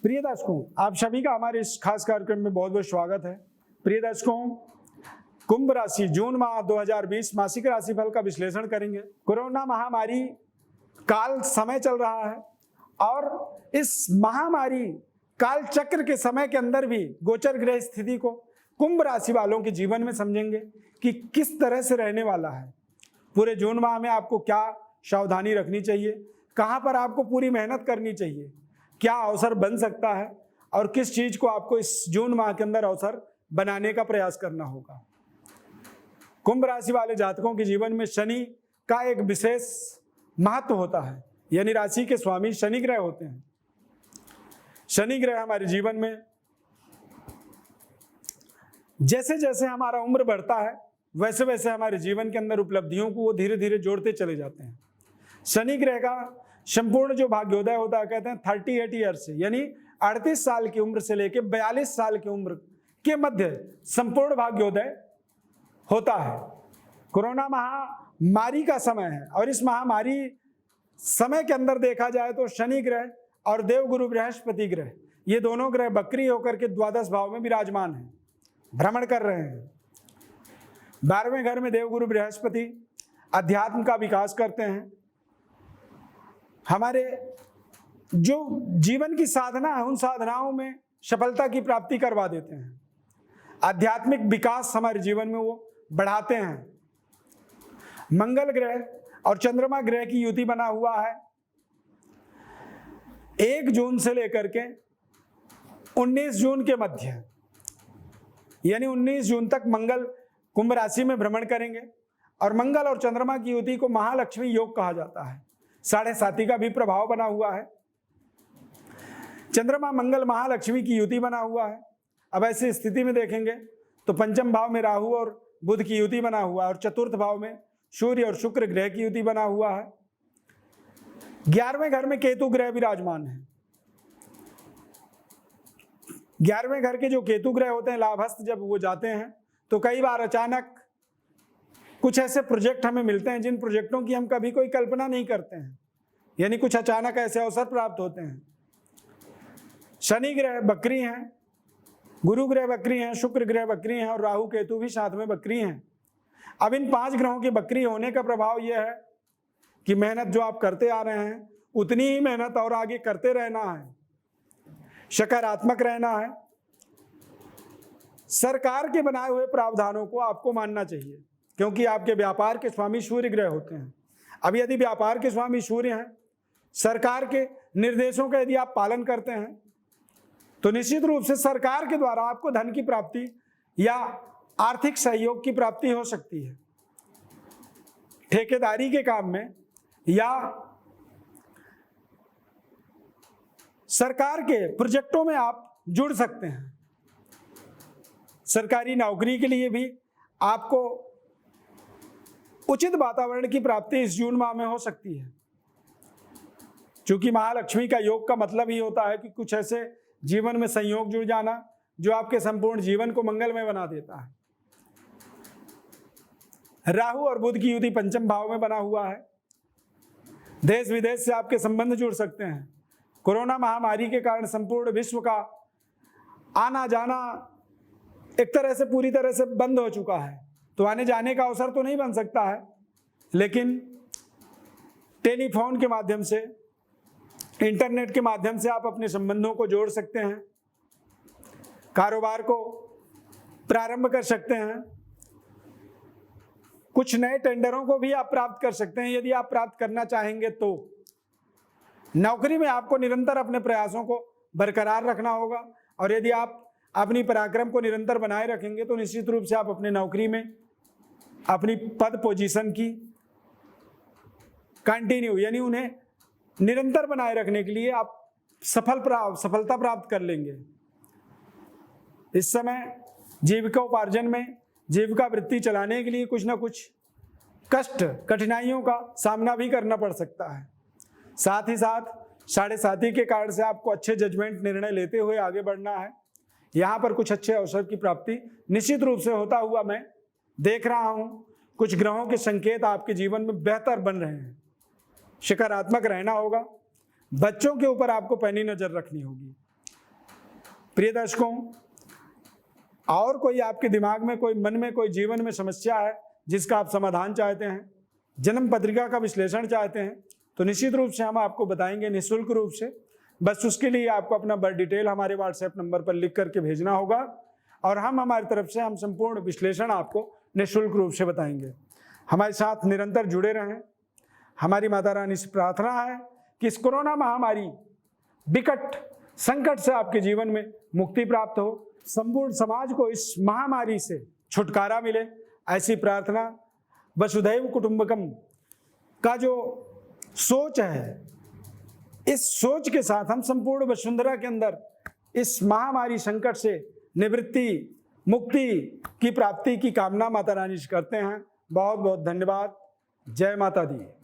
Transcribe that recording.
प्रिय दर्शकों, आप सभी का हमारे इस खास कार्यक्रम में बहुत बहुत स्वागत है। प्रिय दर्शकों, कुंभ राशि जून माह 2020 मासिक राशिफल का विश्लेषण करेंगे। कोरोना महामारी काल समय चल रहा है और इस महामारी काल चक्र के समय के अंदर भी गोचर ग्रह स्थिति को कुंभ राशि वालों के जीवन में समझेंगे कि किस तरह से रहने वाला है। पूरे जून माह में आपको क्या सावधानी रखनी चाहिए, कहाँ पर आपको पूरी मेहनत करनी चाहिए, क्या अवसर बन सकता है और किस चीज को आपको इस जून माह के अंदर अवसर बनाने का प्रयास करना होगा। कुंभ राशि वाले जातकों के जीवन में शनि का एक विशेष महत्व होता है, यानी राशि के स्वामी शनि ग्रह होते हैं। शनि ग्रह हमारे जीवन में जैसे जैसे हमारा उम्र बढ़ता है वैसे वैसे हमारे जीवन के अंदर उपलब्धियों को वो धीरे धीरे जोड़ते चले जाते हैं। शनि ग्रह का संपूर्ण जो भाग्योदय होता है, कहते हैं 38 ईयर्स से, यानी 38 साल की उम्र से लेकर 42 साल की उम्र के मध्य संपूर्ण भाग्योदय होता है। कोरोना महामारी का समय है और इस महामारी समय के अंदर देखा जाए तो शनि ग्रह और देवगुरु बृहस्पति ग्रह, ये दोनों ग्रह बकरी होकर के द्वादश भाव में विराजमान हैं, भ्रमण कर रहे हैं। 12वें घर में देवगुरु बृहस्पति अध्यात्म का विकास करते हैं, हमारे जो जीवन की साधना है उन साधनाओं में सफलता की प्राप्ति करवा देते हैं। आध्यात्मिक विकास हमारे जीवन में वो बढ़ाते हैं। मंगल ग्रह और चंद्रमा ग्रह की युति बना हुआ है 1 जून से लेकर के 19 जून के मध्य, यानी 19 जून तक मंगल कुंभ राशि में भ्रमण करेंगे और मंगल और चंद्रमा की युति को महालक्ष्मी योग कहा जाता है। 7.5 का भी प्रभाव बना हुआ है। चंद्रमा मंगल महालक्ष्मी की युति बना हुआ है। अब ऐसी स्थिति में देखेंगे तो पंचम भाव में राहु और बुध की युति बना हुआ है और चतुर्थ भाव में सूर्य और शुक्र ग्रह की युति बना हुआ है। 11वें घर में केतु ग्रह विराजमान है। 11वें घर के जो केतु ग्रह होते हैं लाभस्थ, जब वो जाते हैं तो कई बार अचानक कुछ ऐसे प्रोजेक्ट हमें मिलते हैं जिन प्रोजेक्टों की हम कभी कोई कल्पना नहीं करते हैं, यानी कुछ अचानक ऐसे अवसर प्राप्त होते हैं। शनि ग्रह बकरी हैं, गुरु ग्रह बकरी हैं, शुक्र ग्रह बकरी हैं और राहु केतु भी साथ में बकरी हैं। अब इन 5 ग्रहों के बकरी होने का प्रभाव यह है कि मेहनत जो आप करते आ रहे हैं उतनी ही मेहनत और आगे करते रहना है, सकारात्मक रहना है। सरकार के बनाए हुए प्रावधानों को आपको मानना चाहिए, क्योंकि आपके व्यापार के स्वामी सूर्य ग्रह होते हैं। अब यदि व्यापार के स्वामी सूर्य हैं, सरकार के निर्देशों का यदि आप पालन करते हैं तो निश्चित रूप से सरकार के द्वारा आपको धन की प्राप्ति या आर्थिक सहयोग की प्राप्ति हो सकती है। ठेकेदारी के काम में या सरकार के प्रोजेक्टों में आप जुड़ सकते हैं। सरकारी नौकरी के लिए भी आपको उचित वातावरण की प्राप्ति इस जून माह में हो सकती है, क्योंकि महालक्ष्मी का योग का मतलब ही होता है कि कुछ ऐसे जीवन में संयोग जुड़ जाना जो आपके संपूर्ण जीवन को मंगलमय बना देता है। राहु और बुध की युति पंचम भाव में बना हुआ है। देश विदेश से आपके संबंध जुड़ सकते हैं। कोरोना महामारी के कारण संपूर्ण विश्व का आना जाना एक तरह से पूरी तरह से बंद हो चुका है, तो आने जाने का अवसर तो नहीं बन सकता है, लेकिन टेलीफोन के माध्यम से, इंटरनेट के माध्यम से आप अपने संबंधों को जोड़ सकते हैं, कारोबार को प्रारंभ कर सकते हैं, कुछ नए टेंडरों को भी आप प्राप्त कर सकते हैं यदि आप प्राप्त करना चाहेंगे तो। नौकरी में आपको निरंतर अपने प्रयासों को बरकरार रखना होगा और यदि आप अपनी पराक्रम को निरंतर बनाए रखेंगे तो निश्चित रूप से आप अपने नौकरी में अपनी पद पोजीशन की कंटिन्यू, यानी उन्हें निरंतर बनाए रखने के लिए आप सफलता प्राप्त कर लेंगे। इस समय जीविका उपार्जन में, जीविका वृत्ति चलाने के लिए कुछ ना कुछ कष्ट, कठिनाइयों का सामना भी करना पड़ सकता है। साथ ही साथ 7.5 के कारण से आपको अच्छे जजमेंट निर्णय लेते हुए आगे बढ़ना है। यहाँ पर कुछ अच्छे अवसर की प्राप्ति निश्चित रूप से होता हुआ मैं देख रहा हूँ। कुछ ग्रहों के संकेत आपके जीवन में बेहतर बन रहे हैं। सकारात्मक रहना होगा। बच्चों के ऊपर आपको पैनी नजर रखनी होगी। प्रिय दर्शकों, और कोई आपके दिमाग में, कोई मन में, कोई जीवन में समस्या है जिसका आप समाधान चाहते हैं, जन्म पत्रिका का विश्लेषण चाहते हैं, तो निश्चित रूप से हम आपको बताएंगे निःशुल्क रूप से। बस उसके लिए आपको अपना बर्थ डिटेल हमारे व्हाट्सएप नंबर पर लिख करके भेजना होगा और हम हमारी तरफ से हम संपूर्ण विश्लेषण आपको निःशुल्क रूप से बताएंगे। हमारे साथ निरंतर जुड़े रहें। हमारी माता रानी से प्रार्थना है कि इस कोरोना महामारी विकट संकट से आपके जीवन में मुक्ति प्राप्त हो, संपूर्ण समाज को इस महामारी से छुटकारा मिले, ऐसी प्रार्थना वसुधैव कुटुंबकम का जो सोच है, इस सोच के साथ हम संपूर्ण वसुंधरा के अंदर इस महामारी संकट से निवृत्ति, मुक्ति की प्राप्ति की कामना माता रानी से करते हैं। बहुत बहुत धन्यवाद। जय माता दी।